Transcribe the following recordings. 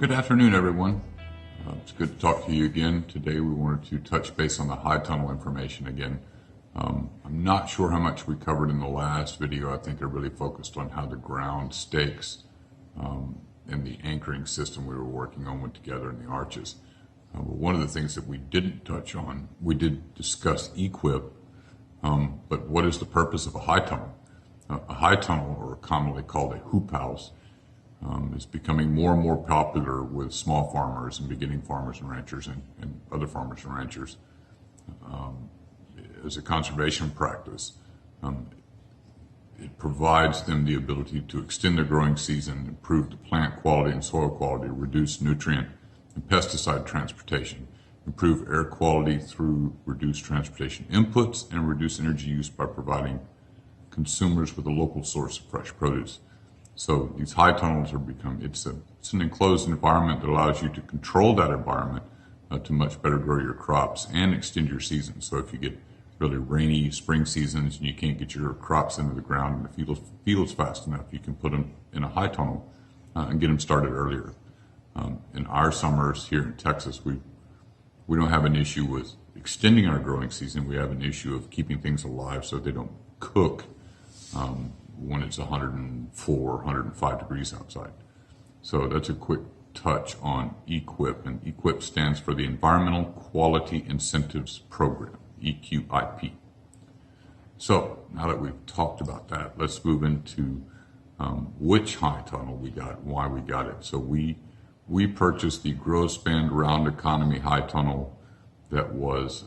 Good afternoon, everyone. It's good to talk to you again. Today we wanted to touch base on the high tunnel information again. I'm not sure how much we covered in the last video. I think I really focused on how the ground stakes and the anchoring system we were working on went together in the arches. But one of the things that we didn't touch on, we did discuss equip, but what is the purpose of a high tunnel? A high tunnel, or commonly called a hoop house, is becoming more and more popular with small farmers and beginning farmers and ranchers and other farmers and ranchers as a conservation practice. It provides them the ability to extend their growing season, improve the plant quality and soil quality, reduce nutrient and pesticide transportation, improve air quality through reduced transportation inputs, and reduce energy use by providing consumers with a local source of fresh produce. So these high tunnels are it's an enclosed environment that allows you to control that environment to much better grow your crops and extend your season. So if you get really rainy spring seasons and you can't get your crops into the ground in the fields fast enough, you can put them in a high tunnel and get them started earlier. In our summers here in Texas, we don't have an issue with extending our growing season. We have an issue of keeping things alive so they don't cook when it's 104, 105 degrees outside. So that's a quick touch on EQIP, and EQIP stands for the Environmental Quality Incentives Program, EQIP. So now that we've talked about that, let's move into which high tunnel we got, why we got it. So we purchased the Gross Band Round Economy high tunnel that was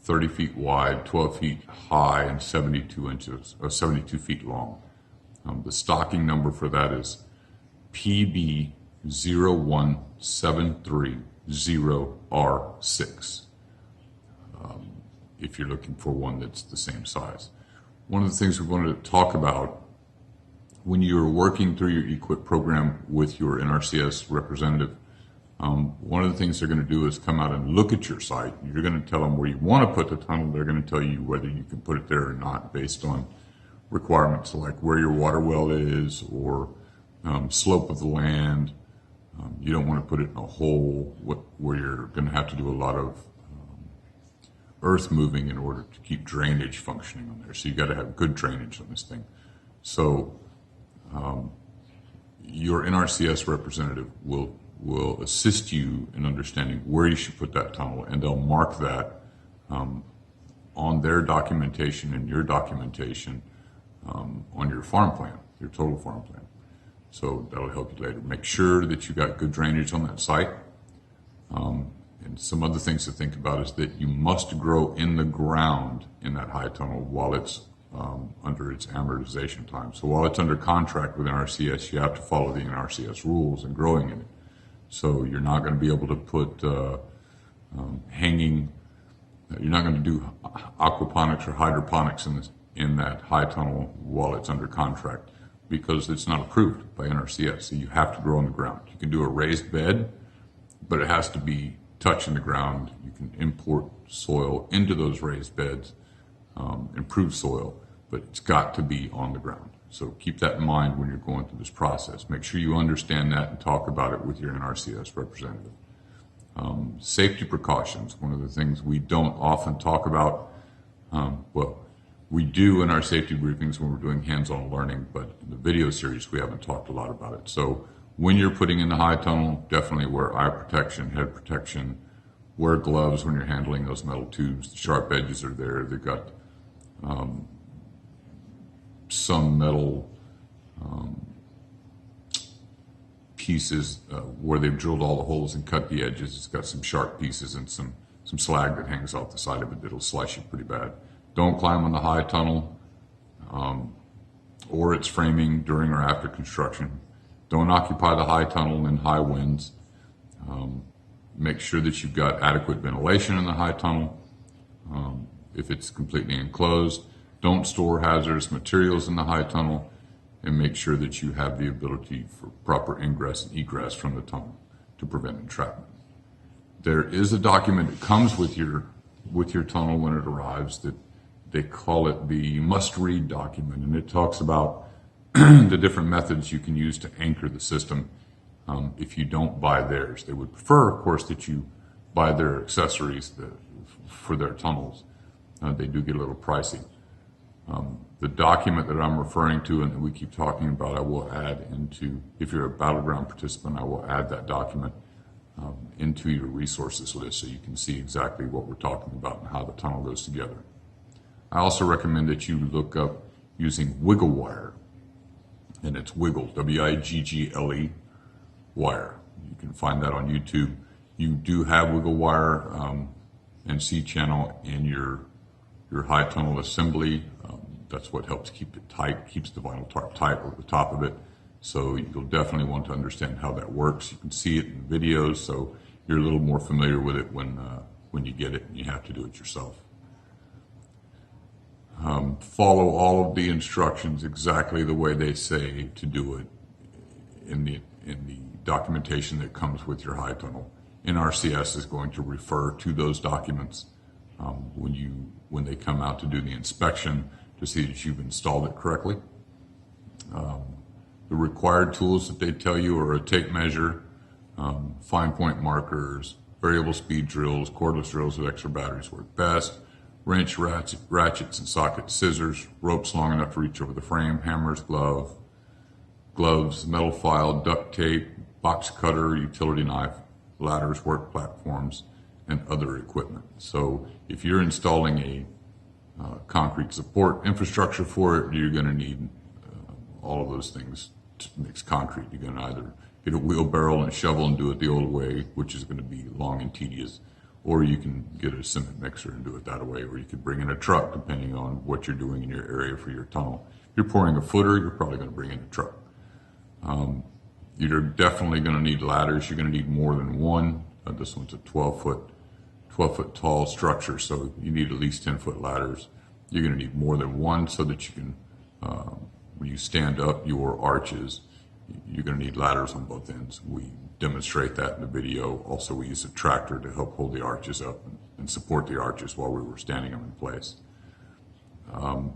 30 feet wide, 12 feet high, and 72 feet long. The stocking number for that is PB01730R6, if you're looking for one that's the same size. One of the things we wanted to talk about when you're working through your EQIP program with your NRCS representative, one of the things they're going to do is come out and look at your site. You're going to tell them where you want to put the tunnel. They're going to tell you whether you can put it there or not based on requirements like where your water well is or slope of the land. You don't want to put it in a hole where you're going to have to do a lot of earth moving in order to keep drainage functioning on there. So you've got to have good drainage on this thing. So your NRCS representative will assist you in understanding where you should put that tunnel, and they'll mark that on their documentation and your documentation on your farm plan, your total farm plan. So that'll help you later. Make sure that you got good drainage on that site. And some other things to think about is that you must grow in the ground in that high tunnel while it's under its amortization time. So while it's under contract with NRCS, you have to follow the NRCS rules in growing in it. So you're not going to be able to put you're not going to do aquaponics or hydroponics in that high tunnel while it's under contract because it's not approved by NRCS. So you have to grow on the ground. You can do a raised bed, but it has to be touching the ground. You can import soil into those raised beds, improve soil, but it's got to be on the ground. So keep that in mind when you're going through this process. Make sure you understand that and talk about it with your NRCS representative. Safety precautions, one of the things we don't often talk about. Well, we do in our safety briefings when we're doing hands-on learning, but in the video series we haven't talked a lot about it. So when you're putting in the high tunnel, definitely wear eye protection, head protection, wear gloves when you're handling those metal tubes. The sharp edges are there. They've got some metal pieces where they've drilled all the holes and cut the edges. It's got some sharp pieces and some slag that hangs off the side of it that'll slice you pretty bad. Don't climb on the high tunnel or its framing during or after construction. Don't occupy the high tunnel in high winds. Make sure that you've got adequate ventilation in the high tunnel if it's completely enclosed. Don't store hazardous materials in the high tunnel, and make sure that you have the ability for proper ingress and egress from the tunnel to prevent entrapment. There is a document that comes with your tunnel when it arrives that they call it the must-read document, and it talks about the different methods you can use to anchor the system if you don't buy theirs. They would prefer, of course, that you buy their accessories for their tunnels. They do get a little pricey. The document that I'm referring to and that we keep talking about, I will add into, if you're a battleground participant, I will add that document into your resources list so you can see exactly what we're talking about and how the tunnel goes together. I also recommend that you look up using wiggle wire, and it's wiggle, W-I-G-G-L-E, wire. You can find that on YouTube. You do have wiggle wire and C-channel in your high tunnel assembly. That's what helps keep it tight, keeps the vinyl tarp tight over the top of it. So you'll definitely want to understand how that works. You can see it in videos, so you're a little more familiar with it when you get it and you have to do it yourself. Follow all of the instructions exactly the way they say to do it in the documentation that comes with your high tunnel. NRCS is going to refer to those documents when they come out to do the inspection to see that you've installed it correctly. The required tools that they tell you are a tape measure, fine point markers, variable speed drills, cordless drills with extra batteries work best, wrench, ratchets and sockets, scissors, ropes long enough to reach over the frame, hammers, gloves, metal file, duct tape, box cutter, utility knife, ladders, work platforms, and other equipment. So if you're installing a concrete support infrastructure for it, you're going to need all of those things to mix concrete. You're going to either get a wheelbarrow and a shovel and do it the old way, which is going to be long and tedious, or you can get a cement mixer and do it that way, or you could bring in a truck depending on what you're doing in your area for your tunnel. If you're pouring a footer, you're probably going to bring in a truck. You're definitely going to need ladders. You're going to need more than one. This one's a 12-foot tall structure, so you need at least 10-foot ladders. You're going to need more than one so that you can, when you stand up your arches, you're going to need ladders on both ends. We demonstrate that in the video. Also, we use a tractor to help hold the arches up and support the arches while we were standing them in place.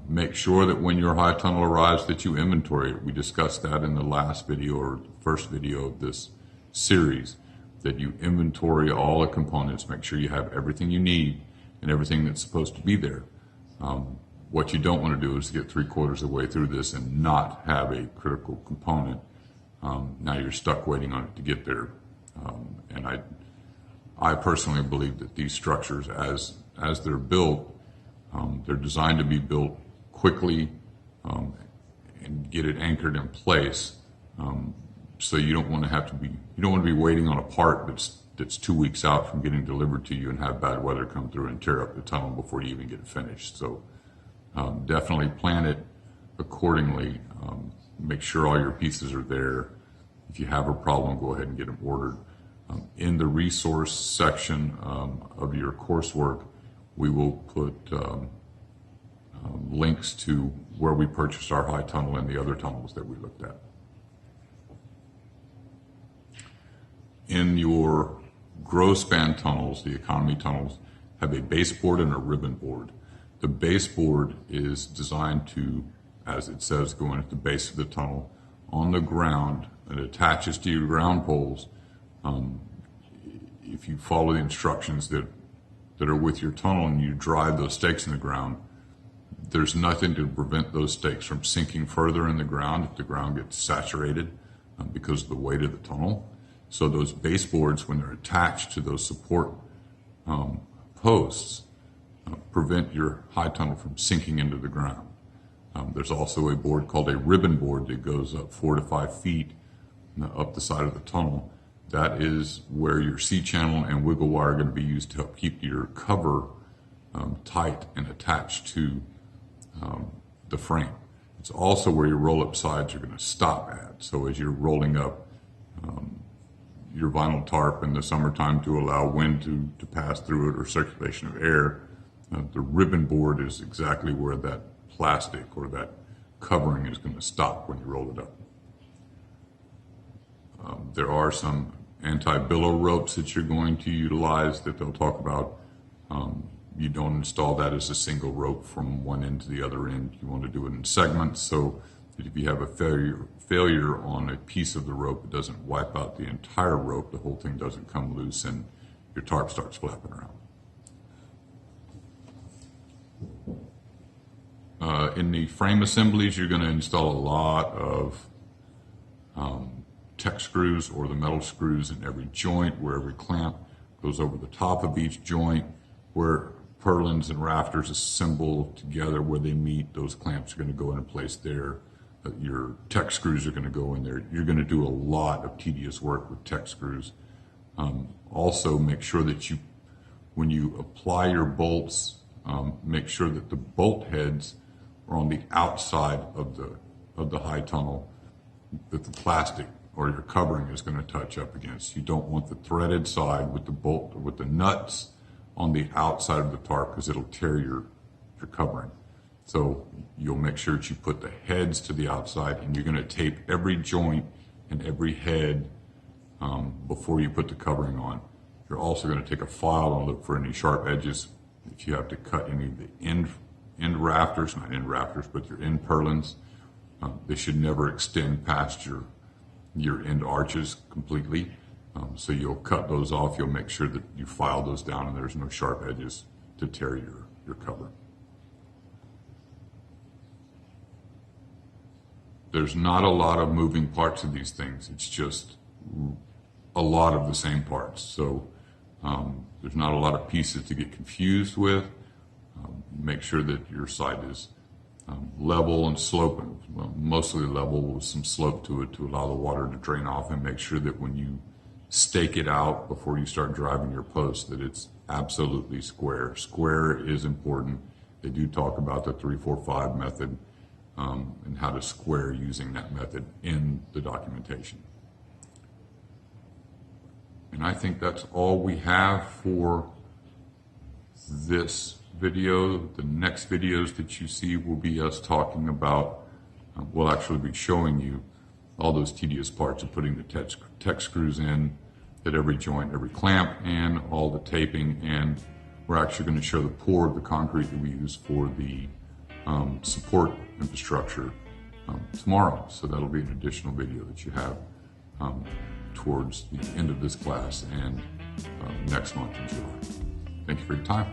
Make sure that when your high tunnel arrives that you inventory it. We discussed that in the last video or the first video of this series, that you inventory all the components. Make sure you have everything you need and everything that's supposed to be there. What you don't want to do is get 3/4 of the way through this and not have a critical component. Now you're stuck waiting on it to get there. And I personally believe that these structures, as they're built, they're designed to be built quickly and get it anchored in place. So you don't want to be waiting on a part that's 2 weeks out from getting delivered to you and have bad weather come through and tear up the tunnel before you even get it finished. So definitely plan it accordingly. Make sure all your pieces are there. If you have a problem, go ahead and get them ordered. In the resource section of your coursework, we will put links to where we purchased our high tunnel and the other tunnels that we looked at. In your grow span tunnels, the economy tunnels have a baseboard and a ribbon board. The baseboard is designed to, as it says, go in at the base of the tunnel on the ground. It attaches to your ground poles. If you follow the instructions that are with your tunnel and you drive those stakes in the ground, there's nothing to prevent those stakes from sinking further in the ground if the ground gets saturated because of the weight of the tunnel. So those baseboards, when they're attached to those support posts, prevent your high tunnel from sinking into the ground. There's also a board called a ribbon board that goes up 4 to 5 feet up the side of the tunnel. That is where your C-channel and wiggle wire are going to be used to help keep your cover tight and attached to the frame. It's also where your roll-up sides are going to stop at. So as you're rolling up your vinyl tarp in the summertime to allow wind to pass through it or circulation of air, the ribbon board is exactly where that plastic or that covering is going to stop when you roll it up. There are some anti-billow ropes that you're going to utilize that they'll talk about. You don't install that as a single rope from one end to the other end. You want to do it in segments, so that if you have a failure on a piece of the rope, it doesn't wipe out the entire rope, the whole thing doesn't come loose and your tarp starts flapping around. In the frame assemblies, you're going to install a lot of Tech screws or the metal screws in every joint, where every clamp goes over the top of each joint, where purlins and rafters assemble together where they meet. Those clamps are going to go into place there. Your Tech screws are going to go in there. You're going to do a lot of tedious work with Tech screws. Also, make sure that when you apply your bolts, make sure that the bolt heads are on the outside of the high tunnel that the plastic or your covering is going to touch up against. You don't want the threaded side with the bolt, with the nuts on the outside of the tarp, because it'll tear your covering. So you'll make sure that you put the heads to the outside, and you're going to tape every joint and every head before you put the covering on. You're also going to take a file and look for any sharp edges. If you have to cut any of the end rafters, not end rafters, but your end purlins, they should never extend past your end arches completely. So you'll cut those off. You'll make sure that you file those down and there's no sharp edges to tear your cover. There's not a lot of moving parts of these things. It's just a lot of the same parts. So there's not a lot of pieces to get confused with. Make sure that your site is level and sloping, well, mostly level with some slope to it to allow the water to drain off, and make sure that when you stake it out before you start driving your post that it's absolutely square. Square is important. They do talk about the 3-4-5 method and how to square using that method in the documentation. And I think that's all we have for this video. The next videos that you see will be us talking about, we'll actually be showing you all those tedious parts of putting the Tech screws in at every joint, every clamp, and all the taping. And we're actually going to show the pour of the concrete that we use for the support infrastructure tomorrow. So that'll be an additional video that you have towards the end of this class and next month in July. Thank you for your time.